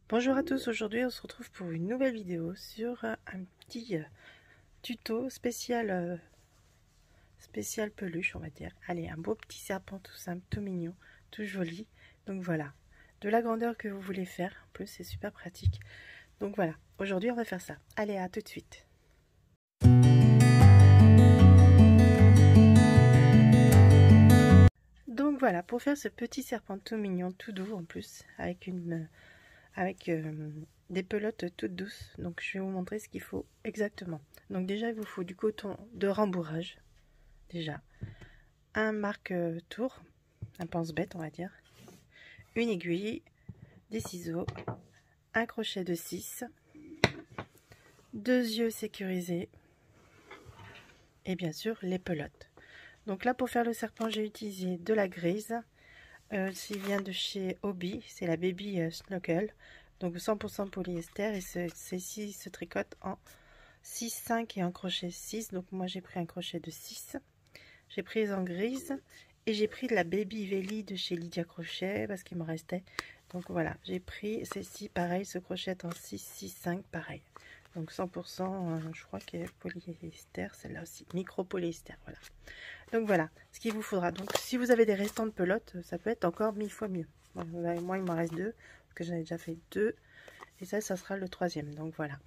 Bonjour à tous, aujourd'hui on se retrouve pour une nouvelle vidéo sur un petit tuto spécial peluche, on va dire. Allez, un beau petit serpent tout simple, tout mignon, tout joli. Donc voilà, de la grandeur que vous voulez faire, en plus c'est super pratique. Donc voilà, aujourd'hui on va faire ça. Allez, à tout de suite. Donc voilà, pour faire ce petit serpent tout mignon, tout doux en plus, avec des pelotes toutes douces. Donc je vais vous montrer ce qu'il faut exactement. Donc déjà il vous faut du coton de rembourrage, déjà un marque-tour, un pense-bête on va dire, une aiguille, des ciseaux, un crochet de 6, 2 yeux sécurisés et bien sûr les pelotes. Donc là pour faire le serpent j'ai utilisé de la grise, qui vient de chez Hobby, c'est la Baby Snuggles, donc 100% polyester, et celle-ci se tricote en 6, 5 et en crochet 6. Donc moi j'ai pris un crochet de 6, j'ai pris en grise et j'ai pris de la Baby Velly de chez Lydia Crochet parce qu'il me restait. Donc voilà, j'ai pris celle-ci, pareil, ce crochet en 6, 6, 5, pareil. Donc 100%, je crois qu'elle est polyester, celle-là aussi, micro polyester, voilà. Donc voilà, ce qu'il vous faudra. Donc si vous avez des restants de pelotes, ça peut être encore 1000 fois mieux. Bon, moi il m'en reste 2, parce que j'en ai déjà fait 2. Et ça sera le 3e. Donc voilà.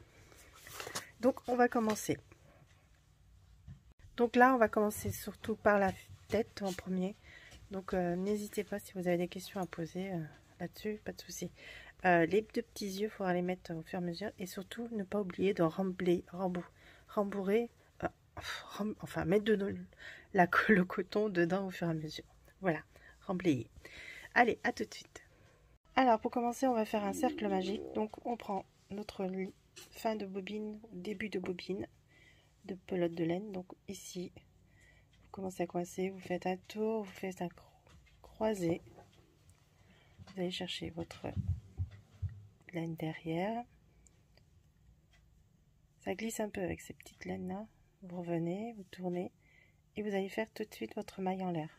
Donc on va commencer. Donc là, on va commencer surtout par la tête en premier. Donc n'hésitez pas si vous avez des questions à poser là-dessus, pas de souci. Les deux petits yeux, il faudra les mettre au fur et à mesure. Et surtout, ne pas oublier de rembourrer, enfin mettre le coton dedans au fur et à mesure. Voilà, remblayer. Allez, à tout de suite. Alors pour commencer, on va faire un cercle magique. Donc on prend notre fin de bobine, début de bobine de pelote de laine. Donc ici, vous commencez à coincer, vous faites un tour, vous faites un croisé. Vous allez chercher votre laine derrière. Ça glisse un peu avec ces petites laines là. Vous revenez, vous tournez et vous allez faire tout de suite votre maille en l'air.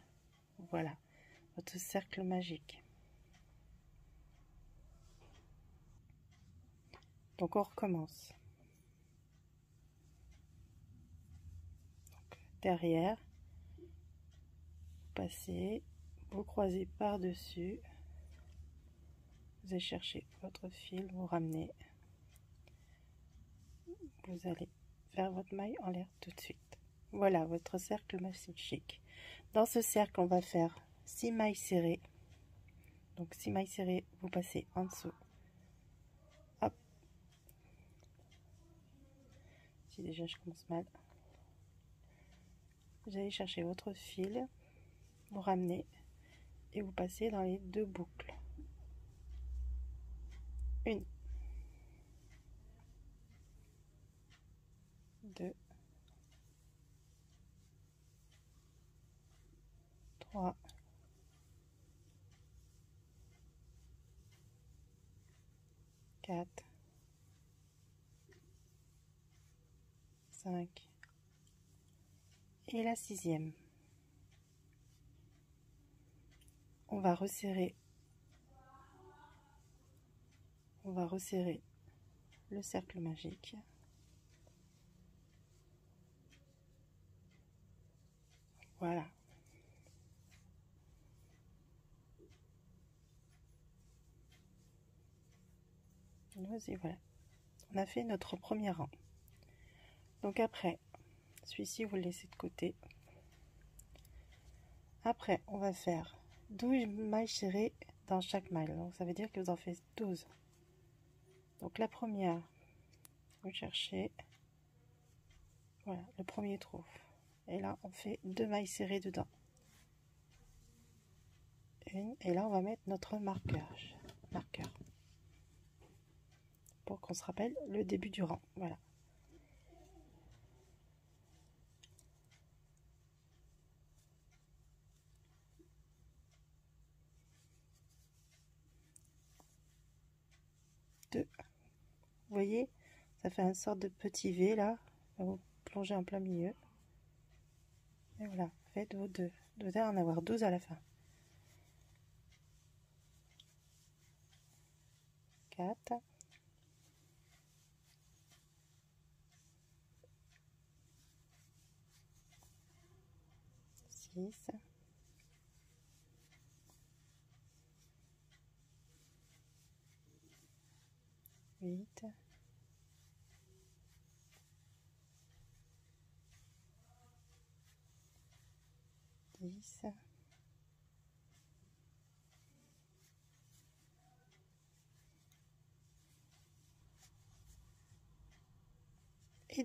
Voilà, votre cercle magique. Donc on recommence. Donc, derrière, vous passez, vous croisez par-dessus. Vous allez chercher votre fil, vous ramenez. Vous allez faire votre maille en l'air tout de suite. Voilà votre cercle magique. Dans ce cercle, on va faire 6 mailles serrées. Donc 6 mailles serrées, vous passez en dessous. Hop. Si déjà je commence mal. Vous allez chercher votre fil, vous ramenez et vous passez dans les deux boucles. 1, 2, 3, 4, 5 et la 6e. On va resserrer le cercle magique. Voilà. Et voilà. On a fait notre premier rang. Donc après, celui-ci, vous le laissez de côté. Après, on va faire 12 mailles serrées dans chaque maille. Donc ça veut dire que vous en faites 12. Donc la première, vous cherchez, voilà, le premier trou. Et là, on fait 2 mailles serrées dedans. Une, et là, on va mettre notre marqueur. Pour qu'on se rappelle le début du rang. Voilà. Vous voyez, ça fait une sorte de petit V là. Vous plongez en plein milieu. Et voilà, faites vos 2. Vous allez en avoir 12 à la fin. 4, 6, 8, 10,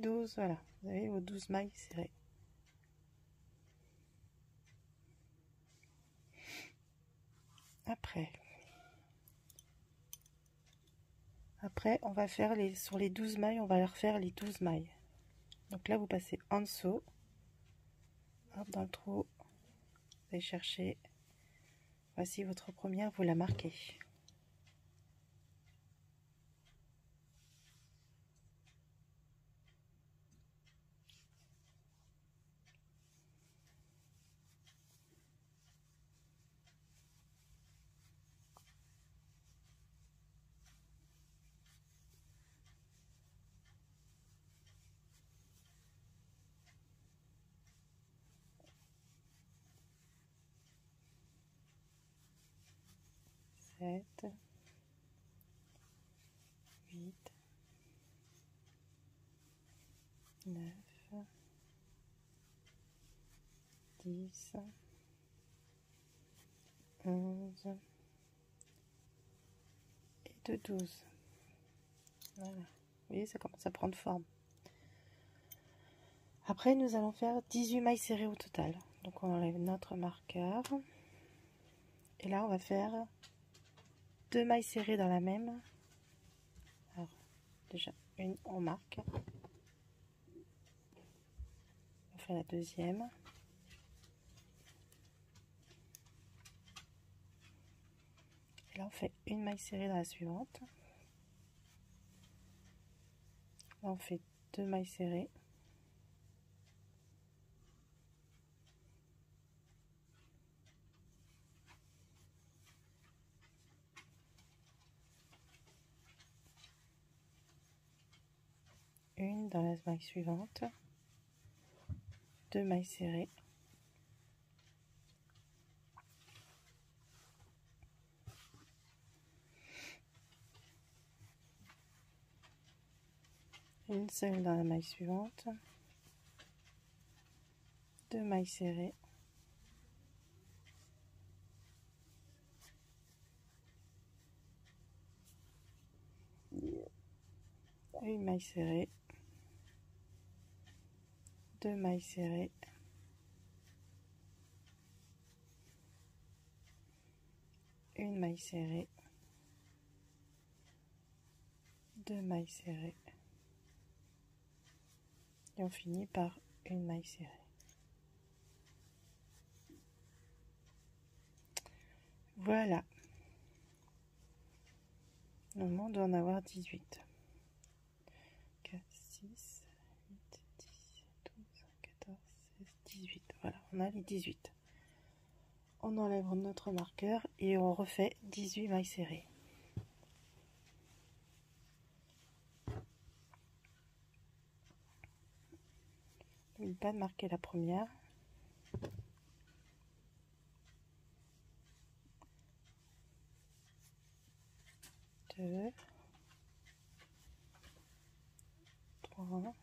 12, voilà, vous avez vos 12 mailles serrées. Après on va faire sur les 12 mailles, on va refaire les 12 mailles. Donc là vous passez en dessous, hop, dans le trou, vous allez chercher, voici votre première, vous la marquez. Sept, 8, 9, 10, 11 et de 12. Voilà, vous voyez, ça commence à prendre forme. Après nous allons faire 18 mailles serrées au total. Donc on enlève notre marqueur et là on va faire 2 mailles serrées dans la même. Alors déjà une, on marque, on fait la deuxième, et là on fait une maille serrée dans la suivante. Là on fait 2 mailles serrées, une dans la maille suivante, 2 mailles serrées, une seule dans la maille suivante, 2 mailles serrées, une maille serrée, 2 mailles serrées, une maille serrée, 2 mailles serrées, et on finit par une maille serrée. Voilà, normalement on doit en avoir 18. 4, 6, 8, 10, 12, 14, 16, 18. Voilà, on a les 18. On enlève notre marqueur et on refait 18 mailles serrées. N'oubliez pas de marquer la première. Deux, 3,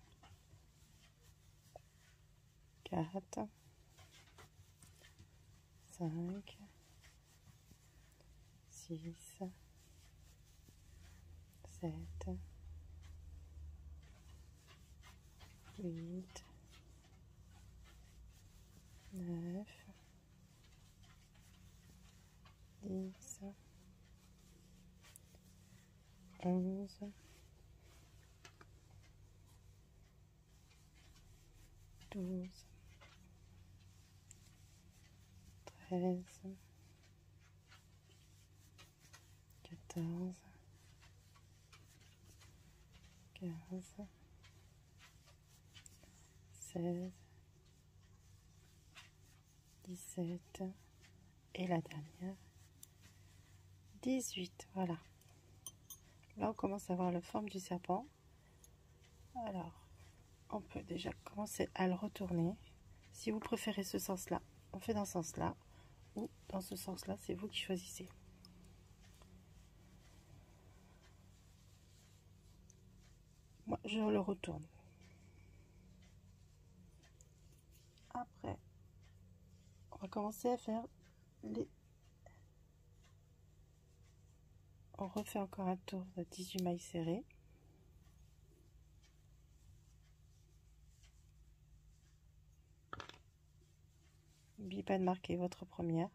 4, 5, 6, 7, 8, 9, 10, 11, 12, 13, 14, 15, 16, 17 et la dernière 18. Voilà, là on commence à voir la forme du serpent. Alors on peut déjà commencer à le retourner. Si vous préférez ce sens là, on fait dans ce sens là, ou dans ce sens là, c'est vous qui choisissez. Moi je le retourne. Après on va commencer à faire les... On refait encore un tour de 18 mailles serrées. N'oubliez pas de marquer votre première.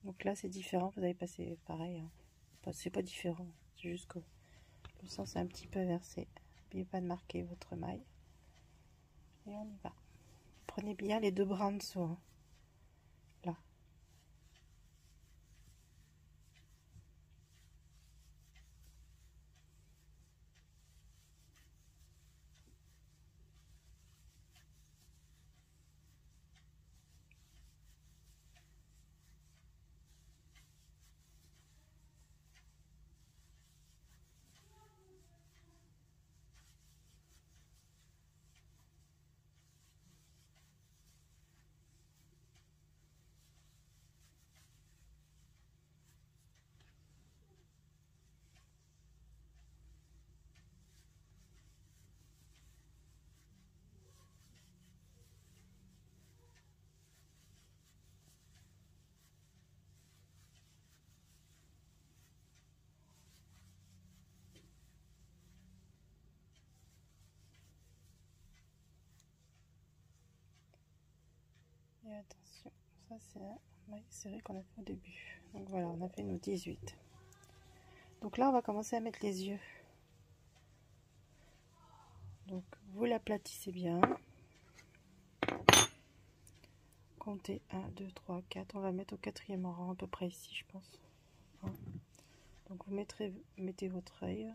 Donc là c'est différent, vous avez passé pareil. Hein. Enfin, c'est pas différent, c'est juste que le sens est un petit peu versé. N'oubliez pas de marquer votre maille. Et on y va. Prenez bien les deux brins en dessous. Hein. Là. Et attention, ça c'est un maille serré qu'on a fait au début. Donc voilà, on a fait nos 18. Donc là on va commencer à mettre les yeux. Donc vous l'aplatissez bien. Comptez 1, 2, 3, 4. On va mettre au 4e rang à peu près ici je pense. Donc vous mettez votre œil.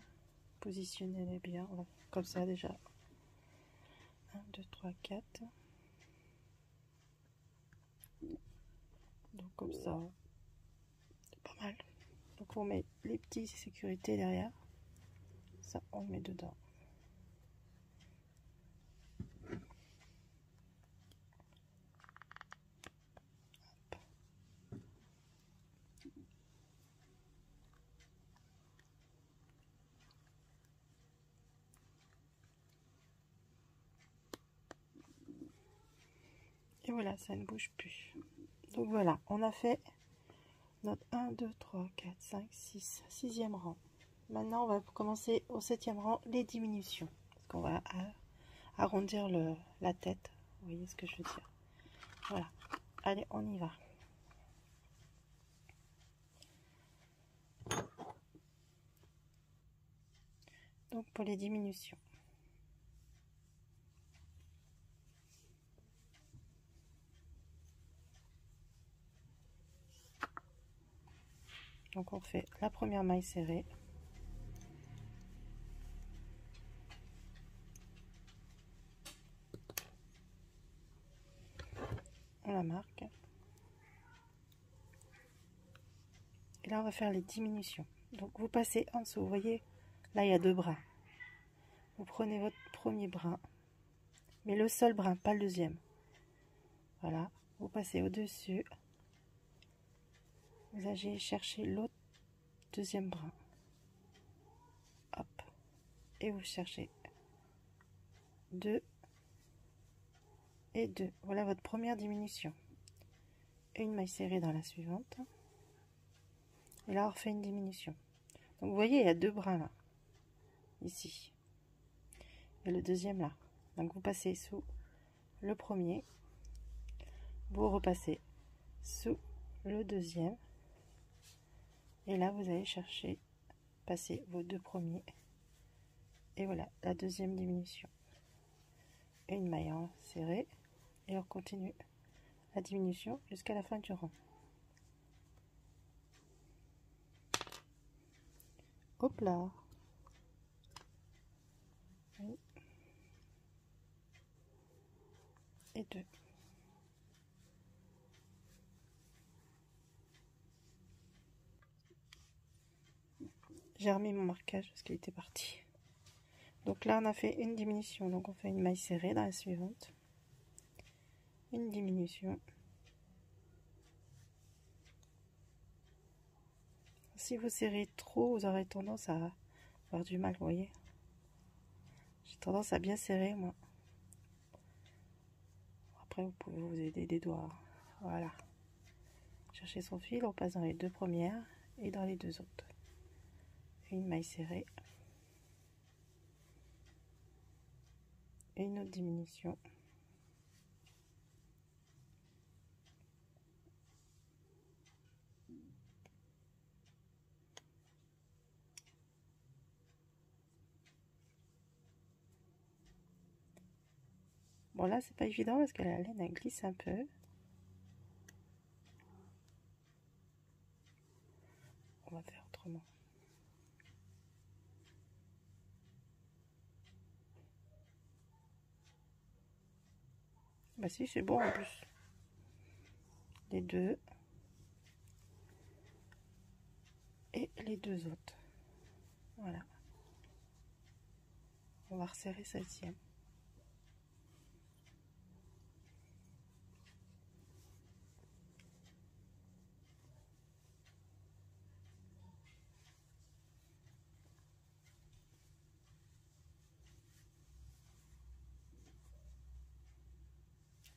Positionnez-les bien. Voilà. Comme ça déjà. 1, 2, 3, 4. Donc comme ça. C'est pas mal. Donc on met les petits sécurités derrière. Ça on met dedans. Et voilà, ça ne bouge plus. Donc voilà, on a fait notre 1, 2, 3, 4, 5, 6, 6e rang. Maintenant, on va commencer au 7e rang, les diminutions. Parce qu'on va arrondir la tête. Vous voyez ce que je veux dire? Voilà. Allez, on y va. Donc pour les diminutions. Donc on fait la première maille serrée. On la marque. Et là on va faire les diminutions. Donc vous passez en dessous, vous voyez, là il y a deux brins. Vous prenez votre premier brin, mais le seul brin, pas le deuxième. Voilà, vous passez au-dessus. Vous allez chercher l'autre deuxième brin. Hop. Et vous cherchez 2 et 2. Voilà votre première diminution. Une maille serrée dans la suivante. Et là, on refait une diminution. Donc, vous voyez, il y a deux brins là. Ici. Et le deuxième là. Donc, vous passez sous le premier. Vous repassez sous le deuxième. Et là, vous allez chercher, passer vos deux premiers. Et voilà, la deuxième diminution. Une maille serrée. Et on continue la diminution jusqu'à la fin du rang. Hop là. Oui. Et 2. J'ai remis mon marquage parce qu'il était parti. Donc là on a fait une diminution, donc on fait une maille serrée dans la suivante, une diminution. Si vous serrez trop, vous aurez tendance à avoir du mal, vous voyez. J'ai tendance à bien serrer moi. Après vous pouvez vous aider des doigts. Voilà. Cherchez son fil, on passe dans les deux premières et dans les deux autres. Une maille serrée. Et une autre diminution. Bon là c'est pas évident parce que la laine elle glisse un peu. On va faire autrement. Bah si c'est bon en plus. Les deux. Et les deux autres. Voilà. On va resserrer celle-ci.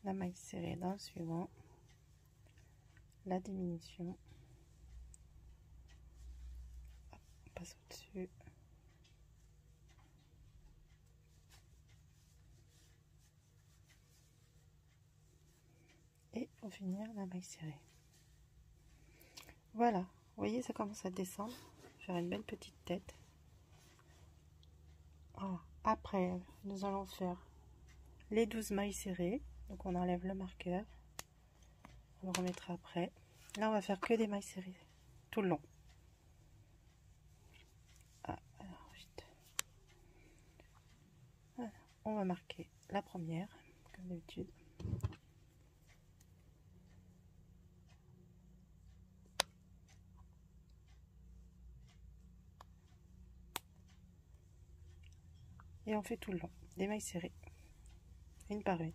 La maille serrée dans le suivant, la diminution, on passe au-dessus, et pour finir la maille serrée. Voilà, vous voyez ça commence à descendre, faire une belle petite tête. Voilà. Après nous allons faire les 12 mailles serrées, donc on enlève le marqueur, on le remettra après. Là on va faire que des mailles serrées tout le long. Alors vite. Voilà. On va marquer la première comme d'habitude. Et on fait tout le long des mailles serrées, une par une.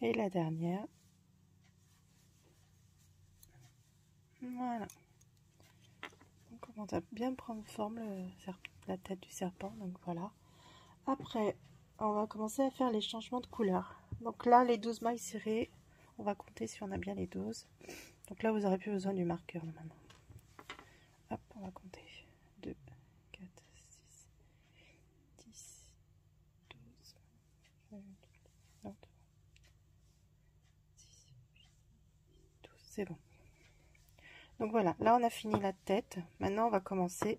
Et la dernière. Voilà. On commence à bien prendre forme la tête du serpent. Donc voilà. Après, on va commencer à faire les changements de couleur. Donc là, les 12 mailles serrées, on va compter si on a bien les 12. Donc là, vous n'aurez plus besoin du marqueur normalement. Hop, on va compter. 2, 4, 6, 10, 12, 13, 6, 12. C'est bon. Donc voilà, là on a fini la tête. Maintenant on va commencer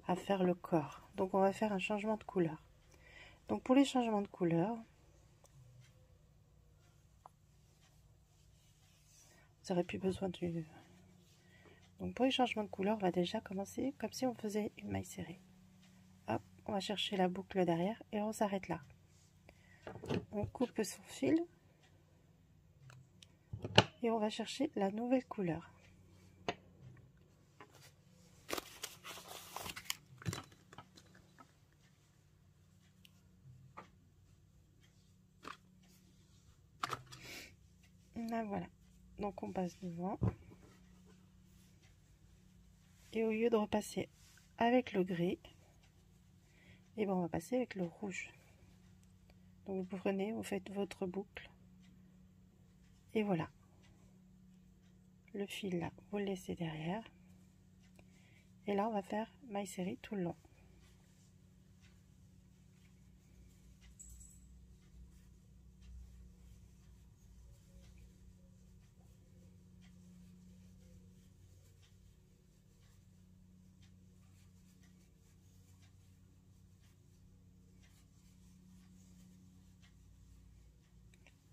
à faire le corps. Donc on va faire un changement de couleur. Donc pour les changements de couleur, vous n'aurez plus besoin du... Donc pour les changements de couleur, on va déjà commencer comme si on faisait une maille serrée. Hop, on va chercher la boucle derrière et on s'arrête là. On coupe son fil et on va chercher la nouvelle couleur. Là voilà, donc on passe devant. Et au lieu de repasser avec le gris, et ben on va passer avec le rouge. Donc vous prenez, vous faites votre boucle. Et voilà. Le fil là, vous le laissez derrière. Et là on va faire maille serrée tout le long.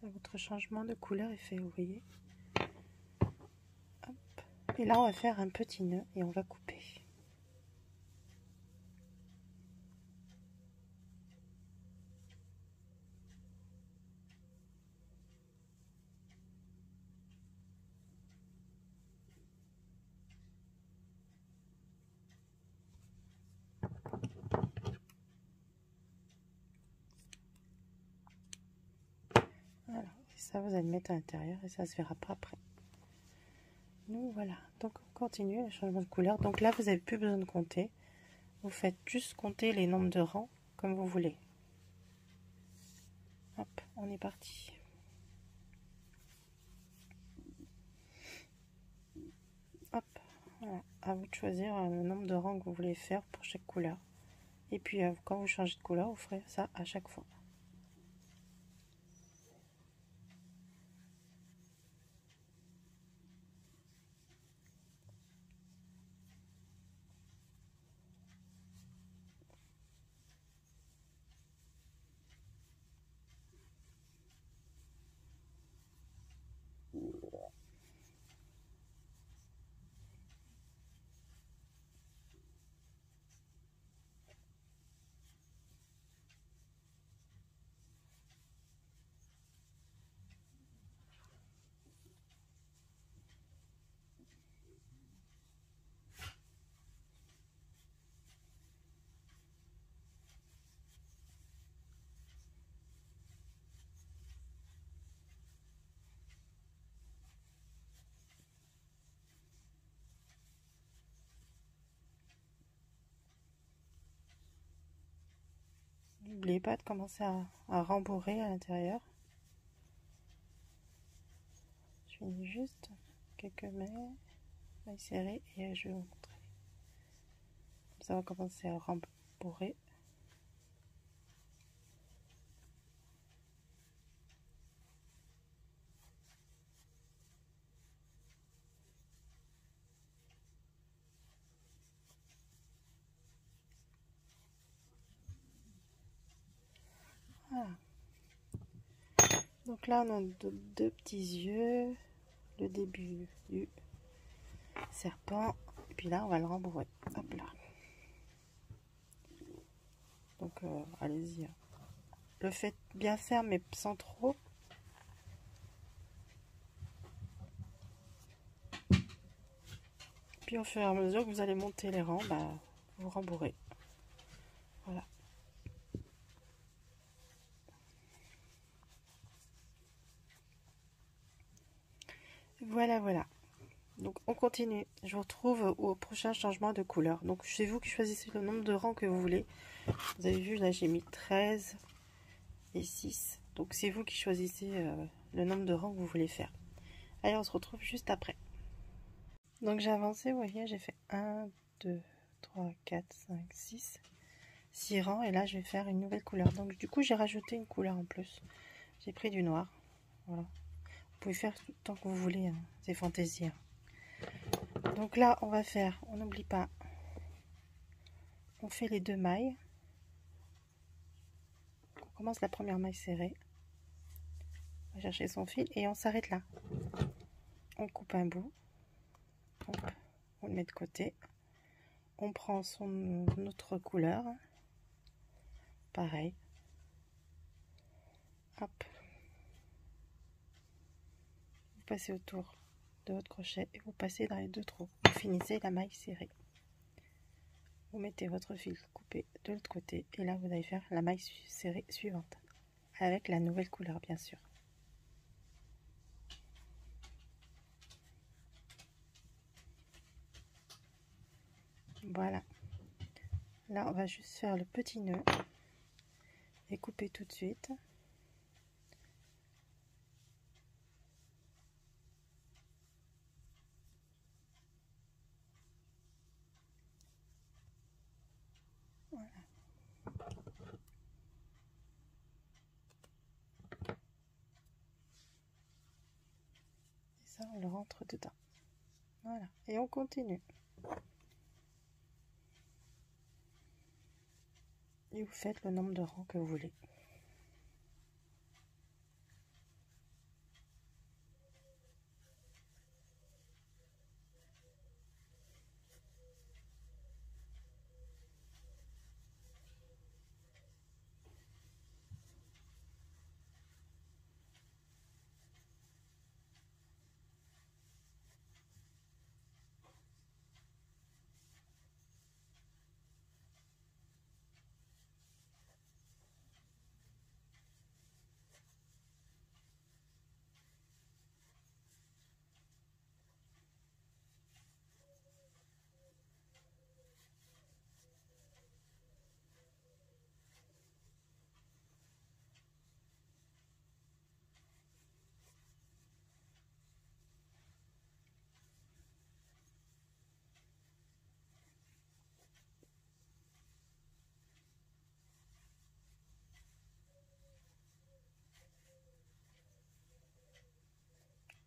Votre changement de couleur est fait, vous voyez. Hop. Et là, on va faire un petit nœud et on va couper. Voilà, et ça vous allez le mettre à l'intérieur et ça se verra pas après. Nous voilà, donc on continue le changement de couleur. Donc là vous n'avez plus besoin de compter, vous faites juste compter les nombres de rangs comme vous voulez. Hop, on est parti. Hop, voilà, à vous de choisir le nombre de rangs que vous voulez faire pour chaque couleur. Et puis quand vous changez de couleur, vous ferez ça à chaque fois. N'oubliez pas de commencer à rembourrer à l'intérieur. Je finis juste quelques mailles serrées et je vais vous montrer. Ça va commencer à rembourrer. Voilà. Donc là, on a deux petits yeux, le début du serpent, et puis là, on va le rembourrer. Hop là. Donc, allez-y. Le faites bien faire, mais sans trop. Puis au fur et à mesure que vous allez monter les rangs, bah, vous rembourrez. Voilà. Voilà, voilà. Donc on continue. Je vous retrouve au prochain changement de couleur. Donc c'est vous qui choisissez le nombre de rangs que vous voulez. Vous avez vu, là j'ai mis 13 et 6. Donc c'est vous qui choisissez le nombre de rangs que vous voulez faire. Allez, on se retrouve juste après. Donc j'ai avancé, vous voyez, j'ai fait 1, 2, 3, 4, 5, 6. 6 rangs et là je vais faire une nouvelle couleur. Donc du coup j'ai rajouté une couleur en plus. J'ai pris du noir. Voilà. Vous pouvez faire tout le temps que vous voulez, hein. C'est fantaisie. Hein. Donc là on va faire, on n'oublie pas, on fait les 2 mailles. On commence la première maille serrée. On va chercher son fil et on s'arrête là. On coupe un bout. Hop, on le met de côté. On prend son autre couleur. Pareil. Hop. Vous passez autour de votre crochet et vous passez dans les 2 trous. Vous finissez la maille serrée. Vous mettez votre fil coupé de l'autre côté et là vous allez faire la maille serrée suivante avec la nouvelle couleur bien sûr. Voilà. Là on va juste faire le petit nœud et couper tout de suite. Voilà. Et ça, on le rentre dedans. Voilà. Et on continue. Et vous faites le nombre de rangs que vous voulez.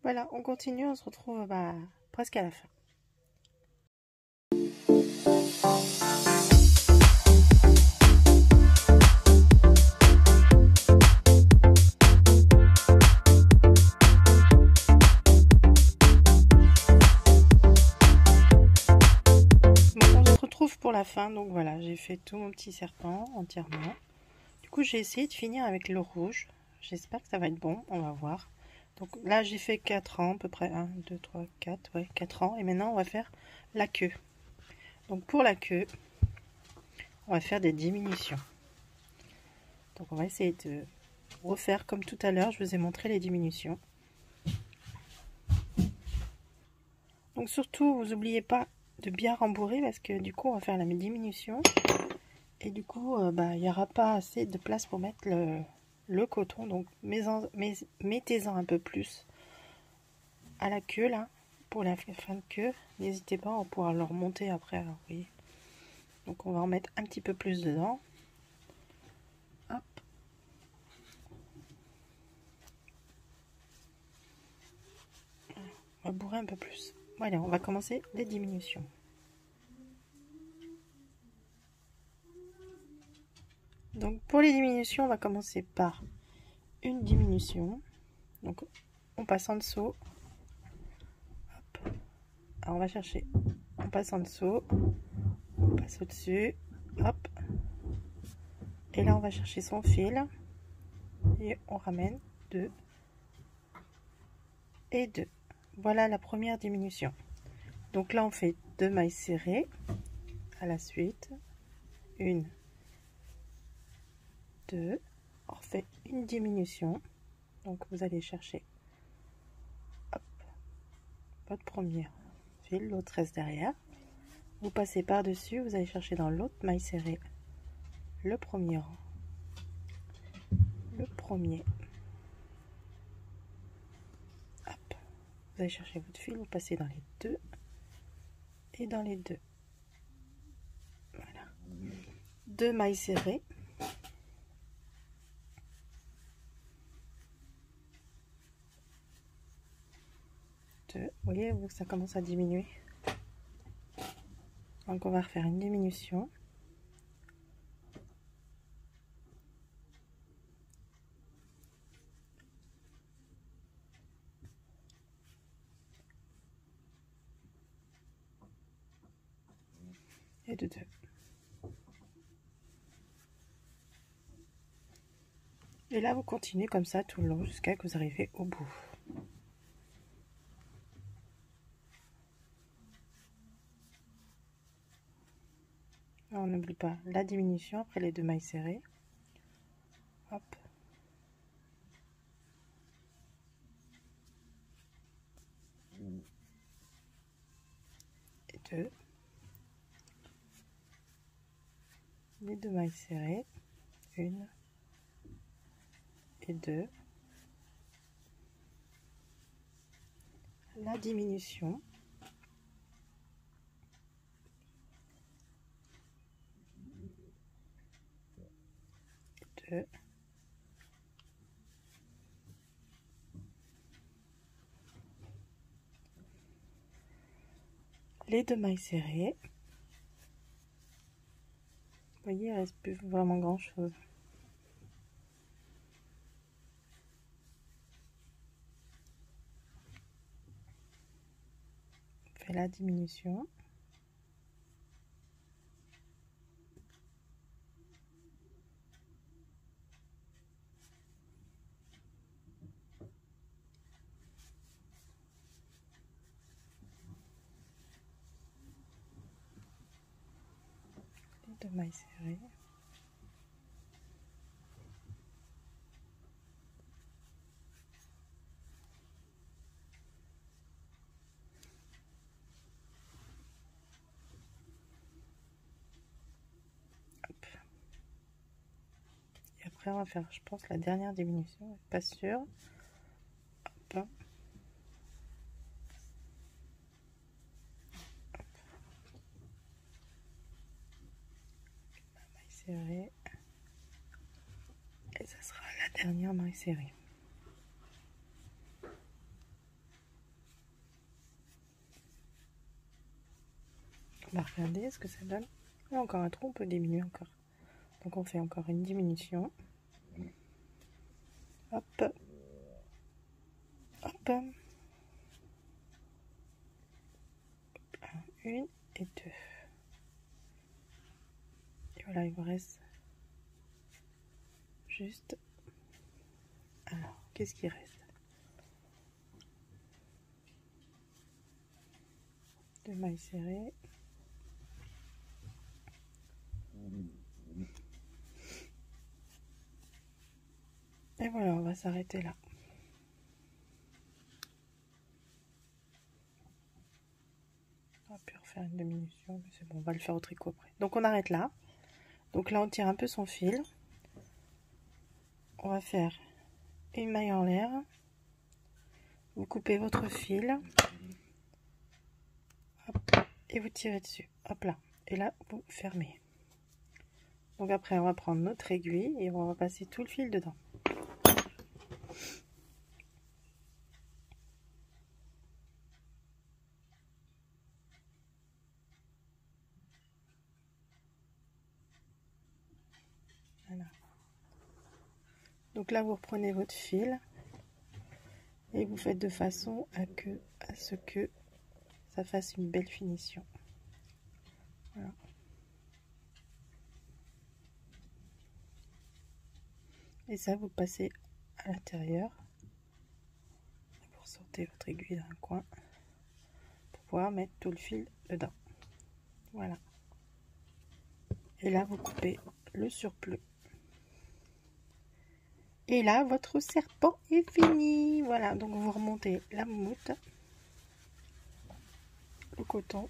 Voilà, on continue, on se retrouve presque à la fin. Pour la fin, donc voilà, j'ai fait tout mon petit serpent entièrement. Du coup, j'ai essayé de finir avec le rouge. J'espère que ça va être bon, on va voir. Donc là, j'ai fait 4 ans à peu près, 1, 2, 3, 4, ouais, 4 ans. Et maintenant, on va faire la queue. Donc pour la queue, on va faire des diminutions. Donc on va essayer de refaire comme tout à l'heure, je vous ai montré les diminutions. Donc surtout, vous n'oubliez pas de bien rembourrer parce que du coup, on va faire la diminution. Et du coup, il n'y aura pas assez de place pour mettre le coton. Donc mettez-en un peu plus à la queue là, pour la fin de queue. N'hésitez pas, on pourra le remonter après. Alors, vous voyez. Donc on va en mettre un petit peu plus dedans. Hop. On va bourrer un peu plus. Voilà, on va commencer les diminutions. Donc pour les diminutions, on va commencer par une diminution. Donc on passe en dessous. Hop. Alors on va chercher. On passe en dessous. On passe au-dessus. Hop. Et là on va chercher son fil. Et on ramène 2 et 2. Voilà la première diminution. Donc là on fait 2 mailles serrées. À la suite. 1, 2, on refait une diminution. Donc vous allez chercher hop, votre premier fil, l'autre reste derrière. Vous passez par dessus, vous allez chercher dans l'autre maille serrée le premier rang, le premier. Hop, vous allez chercher votre fil, vous passez dans les deux et dans les deux. Voilà, 2 mailles serrées. Vous voyez, ça commence à diminuer. Donc on va refaire une diminution. Et de 2. Et là vous continuez comme ça tout le long jusqu'à ce que vous arrivez au bout. On n'oublie pas la diminution après les 2 mailles serrées. Hop. Et 2. Les 2 mailles serrées. 1 et 2. La diminution. Et 2. Les 2 mailles serrées. Vous voyez, il ne reste plus vraiment grand chose. On fait la diminution. Les 2 mailles serrées. Et après on va faire, je pense, la dernière diminution, pas sûr. Hop. Hop. La maille serrée. Et ça sera la dernière maille serrée. va regarder ce que ça donne. Là, encore un trou, on peut diminuer encore. Donc on fait encore une diminution. Hop. Hop. Une et deux. Et voilà, il vous reste juste. Alors, qu'est-ce qui reste? Deux mailles serrées. Et voilà, on va s'arrêter là. On va plus refaire une diminution, mais c'est bon, on va le faire au tricot après. Donc on arrête là. Donc là, on tire un peu son fil. On va faire une maille en l'air. Vous coupez votre fil. Hop, et vous tirez dessus. Hop là. Et là, vous fermez. Donc après, on va prendre notre aiguille et on va passer tout le fil dedans. Voilà. Donc là, vous reprenez votre fil et vous faites de façon à ce que ça fasse une belle finition. Voilà. Et ça, vous passez à l'intérieur. Vous ressortez votre aiguille d'un coin pour pouvoir mettre tout le fil dedans. Voilà. Et là, vous coupez le surplus. Et là, votre serpent est fini. Voilà, donc vous remontez la moumoute, le coton.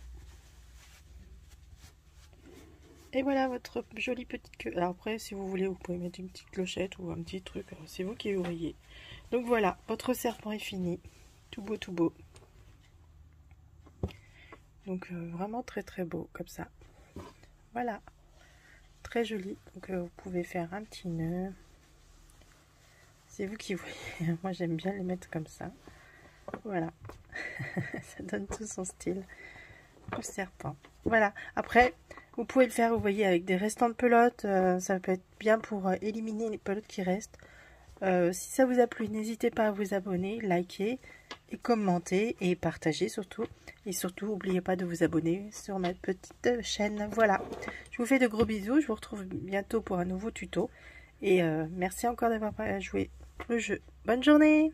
Et voilà votre jolie petite queue. Alors après, si vous voulez, vous pouvez mettre une petite clochette ou un petit truc. C'est vous qui ouvriez. Donc voilà, votre serpent est fini. Tout beau, tout beau. Donc vraiment très très beau comme ça. Voilà. Très joli. Donc vous pouvez faire un petit nœud. C'est vous qui voyez. Moi j'aime bien les mettre comme ça. Voilà. Ça donne tout son style au serpent. Voilà. Après, vous pouvez le faire, vous voyez, avec des restants de pelote. Ça peut être bien pour éliminer les pelotes qui restent. Si ça vous a plu, n'hésitez pas à vous abonner, liker et commenter et partager surtout. Et surtout, n'oubliez pas de vous abonner sur ma petite chaîne. Voilà. Je vous fais de gros bisous. Je vous retrouve bientôt pour un nouveau tuto. Et merci encore d'avoir joué le jeu. Bonne journée!